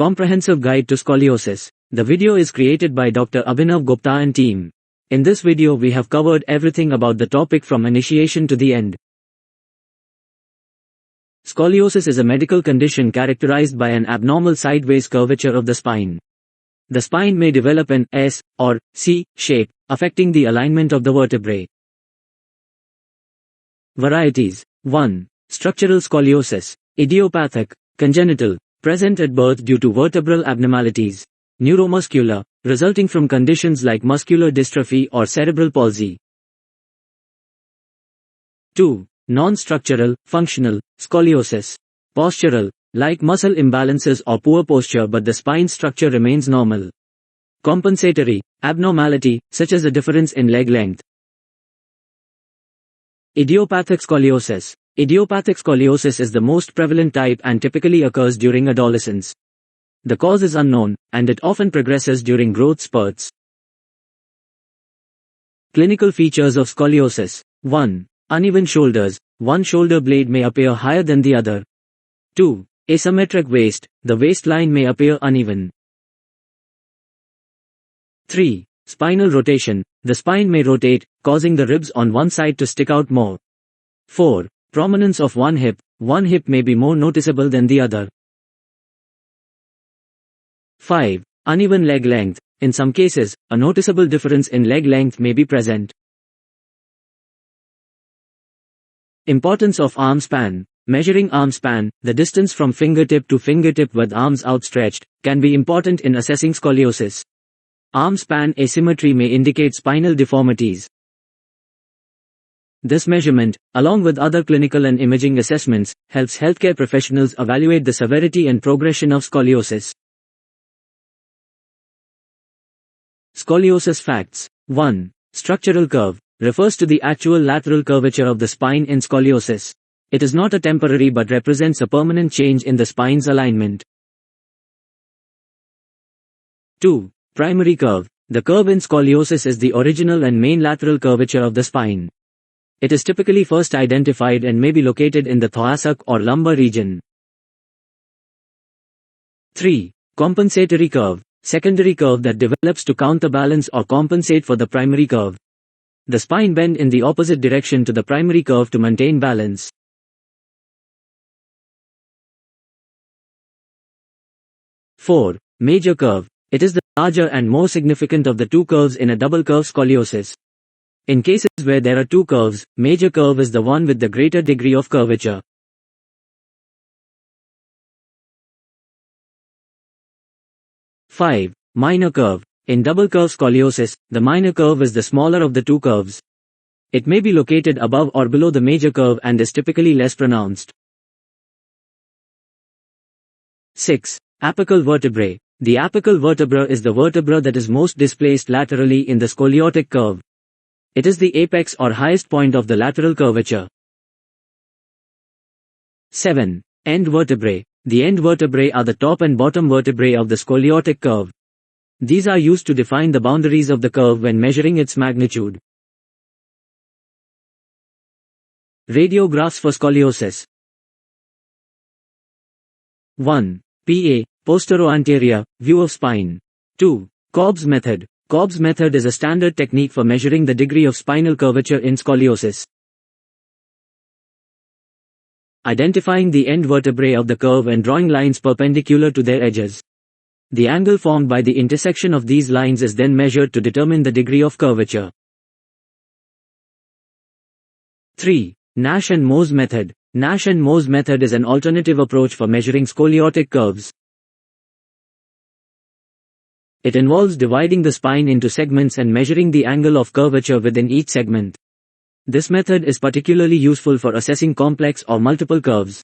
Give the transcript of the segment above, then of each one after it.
Comprehensive Guide to Scoliosis. The video is created by Dr. Abhinav Gupta and team. In this video we have covered everything about the topic from initiation to the end. Scoliosis is a medical condition characterized by an abnormal sideways curvature of the spine. The spine may develop an S or C shape, affecting the alignment of the vertebrae. Varieties. 1. Structural scoliosis. Idiopathic, congenital, present at birth due to vertebral abnormalities. Neuromuscular, resulting from conditions like muscular dystrophy or cerebral palsy. 2. Non-structural, functional, scoliosis. Postural, like muscle imbalances or poor posture but the spine structure remains normal. Compensatory, abnormality, such as a difference in leg length. Idiopathic scoliosis. Idiopathic scoliosis is the most prevalent type and typically occurs during adolescence. The cause is unknown, and it often progresses during growth spurts. Clinical features of scoliosis. 1. Uneven shoulders. One shoulder blade may appear higher than the other. 2. Asymmetric waist. The waistline may appear uneven. 3. Spinal rotation. The spine may rotate, causing the ribs on one side to stick out more. 4. Prominence of one hip. One hip may be more noticeable than the other. 5. Uneven leg length. In some cases, a noticeable difference in leg length may be present. Importance of arm span. Measuring arm span, the distance from fingertip to fingertip with arms outstretched, can be important in assessing scoliosis. Arm span asymmetry may indicate spinal deformities. This measurement, along with other clinical and imaging assessments, helps healthcare professionals evaluate the severity and progression of scoliosis. Scoliosis facts. 1. Structural curve refers to the actual lateral curvature of the spine in scoliosis. It is not a temporary but represents a permanent change in the spine's alignment. 2. Primary curve. The curve in scoliosis is the original and main lateral curvature of the spine. It is typically first identified and may be located in the thoracic or lumbar region. 3. Compensatory curve. Secondary curve that develops to counterbalance or compensate for the primary curve. The spine bends in the opposite direction to the primary curve to maintain balance. 4. Major curve. It is the larger and more significant of the two curves in a double curve scoliosis. In cases where there are two curves, major curve is the one with the greater degree of curvature. 5. Minor curve. In double curve scoliosis, the minor curve is the smaller of the two curves. It may be located above or below the major curve and is typically less pronounced. 6. Apical vertebrae. The apical vertebra is the vertebra that is most displaced laterally in the scoliotic curve. It is the apex or highest point of the lateral curvature. 7. End vertebrae. The end vertebrae are the top and bottom vertebrae of the scoliotic curve. These are used to define the boundaries of the curve when measuring its magnitude. Radiographs for scoliosis. 1. PA, posterior-anterior, view of spine. 2. Cobb's method. Cobb's method is a standard technique for measuring the degree of spinal curvature in scoliosis. Identifying the end vertebrae of the curve and drawing lines perpendicular to their edges. The angle formed by the intersection of these lines is then measured to determine the degree of curvature. 3. Nash and Mohs method. Nash and Mohs method is an alternative approach for measuring scoliotic curves. It involves dividing the spine into segments and measuring the angle of curvature within each segment. This method is particularly useful for assessing complex or multiple curves.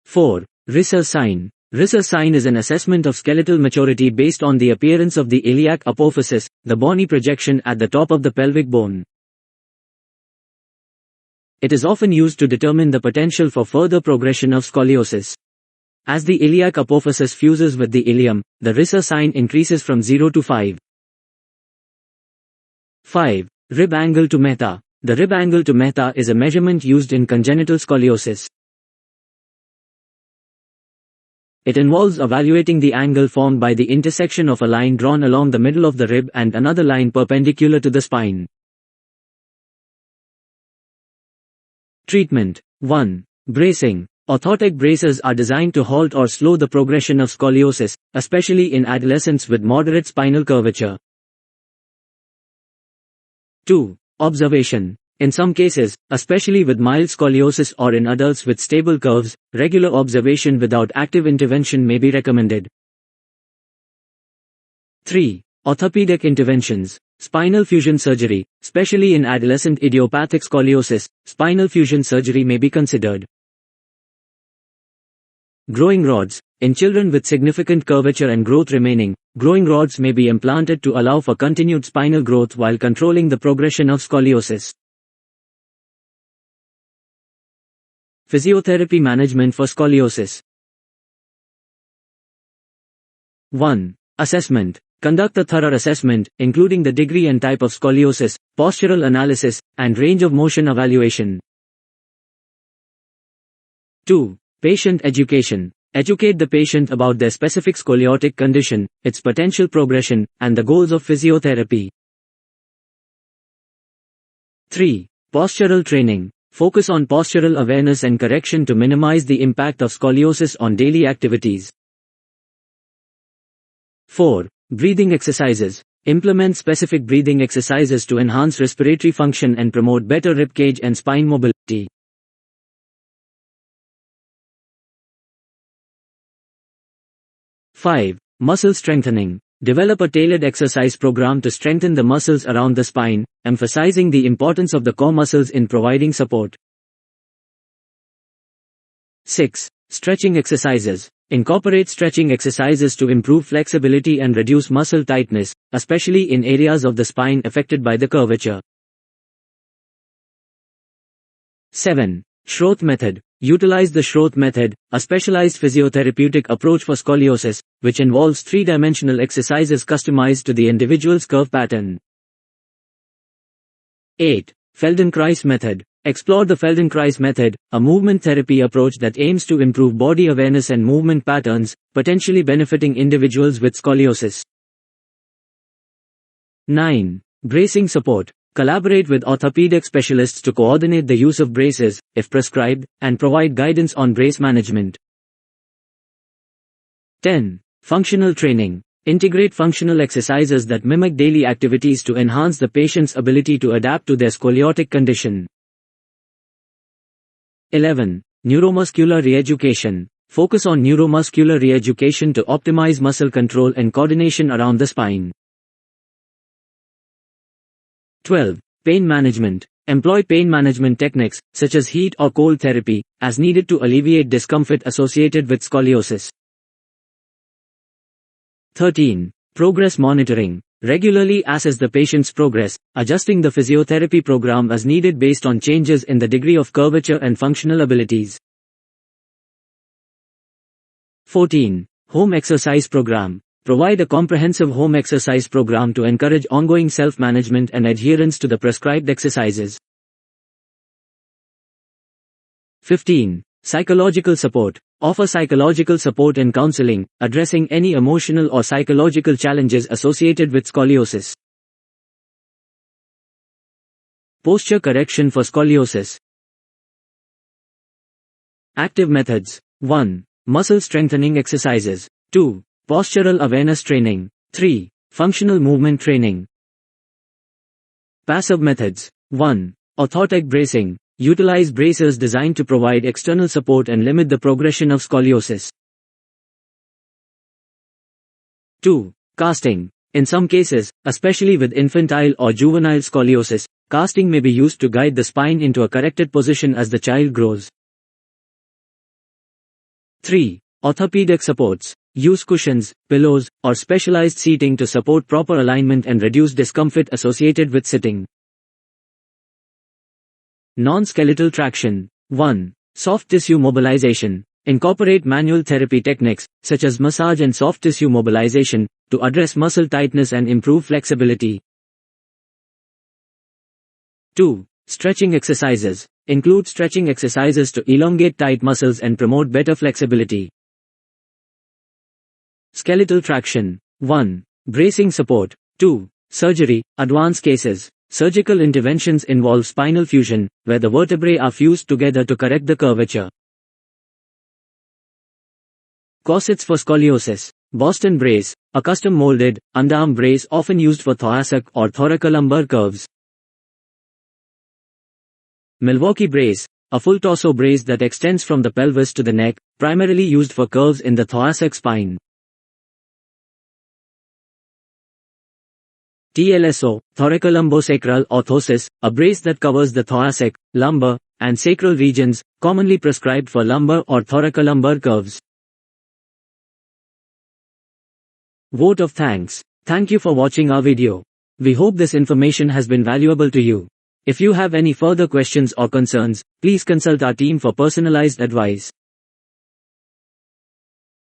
4. Risser sign. Risser sign is an assessment of skeletal maturity based on the appearance of the iliac apophysis, the bony projection at the top of the pelvic bone. It is often used to determine the potential for further progression of scoliosis. As the iliac apophysis fuses with the ilium, the Risser sign increases from 0 to 5. 5. Rib angle to meta. The rib angle to meta is a measurement used in congenital scoliosis. It involves evaluating the angle formed by the intersection of a line drawn along the middle of the rib and another line perpendicular to the spine. Treatment 1. Bracing. Orthotic braces are designed to halt or slow the progression of scoliosis, especially in adolescents with moderate spinal curvature. 2. Observation. In some cases, especially with mild scoliosis or in adults with stable curves, regular observation without active intervention may be recommended. 3. Orthopedic interventions. Spinal fusion surgery, especially in adolescent idiopathic scoliosis, spinal fusion surgery may be considered. Growing rods. In children with significant curvature and growth remaining, growing rods may be implanted to allow for continued spinal growth while controlling the progression of scoliosis. Physiotherapy management for scoliosis. 1. Assessment. Conduct a thorough assessment, including the degree and type of scoliosis, postural analysis, and range of motion evaluation. 2. Patient education. Educate the patient about their specific scoliotic condition, its potential progression, and the goals of physiotherapy. 3. Postural training. Focus on postural awareness and correction to minimize the impact of scoliosis on daily activities. 4. Breathing exercises. Implement specific breathing exercises to enhance respiratory function and promote better ribcage and spine mobility. 5. Muscle strengthening. Develop a tailored exercise program to strengthen the muscles around the spine, emphasizing the importance of the core muscles in providing support. 6. Stretching exercises. Incorporate stretching exercises to improve flexibility and reduce muscle tightness, especially in areas of the spine affected by the curvature. 7. Schroth method. Utilize the Schroth method, a specialized physiotherapeutic approach for scoliosis, which involves three-dimensional exercises customized to the individual's curve pattern. 8. Feldenkrais method. Explore the Feldenkrais method, a movement therapy approach that aims to improve body awareness and movement patterns, potentially benefiting individuals with scoliosis. 9. Bracing support. Collaborate with orthopedic specialists to coordinate the use of braces, if prescribed, and provide guidance on brace management. 10. Functional training. Integrate functional exercises that mimic daily activities to enhance the patient's ability to adapt to their scoliotic condition. 11. Neuromuscular re-education. Focus on neuromuscular re-education to optimize muscle control and coordination around the spine. 12. Pain management. Employ pain management techniques, such as heat or cold therapy, as needed to alleviate discomfort associated with scoliosis. 13. Progress monitoring. Regularly assess the patient's progress, adjusting the physiotherapy program as needed based on changes in the degree of curvature and functional abilities. 14. Home exercise program. Provide a comprehensive home exercise program to encourage ongoing self-management and adherence to the prescribed exercises. 15. Psychological support. Offer psychological support and counseling, addressing any emotional or psychological challenges associated with scoliosis. Posture correction for scoliosis. Active methods. 1. Muscle strengthening exercises. 2. Postural awareness training. 3. Functional movement training. Passive methods. 1. Orthotic bracing. Utilize bracers designed to provide external support and limit the progression of scoliosis. 2. Casting. In some cases, especially with infantile or juvenile scoliosis, casting may be used to guide the spine into a corrected position as the child grows. 3. Orthopedic supports. Use cushions, pillows, or specialized seating to support proper alignment and reduce discomfort associated with sitting. Non-skeletal traction. 1. Soft tissue mobilization. Incorporate manual therapy techniques, such as massage and soft tissue mobilization, to address muscle tightness and improve flexibility. 2. Stretching exercises. Include stretching exercises to elongate tight muscles and promote better flexibility. Skeletal traction. 1. Bracing support. 2. Surgery. Advanced cases. Surgical interventions involve spinal fusion, where the vertebrae are fused together to correct the curvature. Corsets for scoliosis. Boston brace, a custom-molded, underarm brace often used for thoracic or thoracolumbar curves. Milwaukee brace, a full torso brace that extends from the pelvis to the neck, primarily used for curves in the thoracic spine. TLSO, thoracolumbo-sacral orthosis, a brace that covers the thoracic, lumbar, and sacral regions, commonly prescribed for lumbar or thoracolumbar curves. Vote of thanks. Thank you for watching our video. We hope this information has been valuable to you. If you have any further questions or concerns, please consult our team for personalized advice.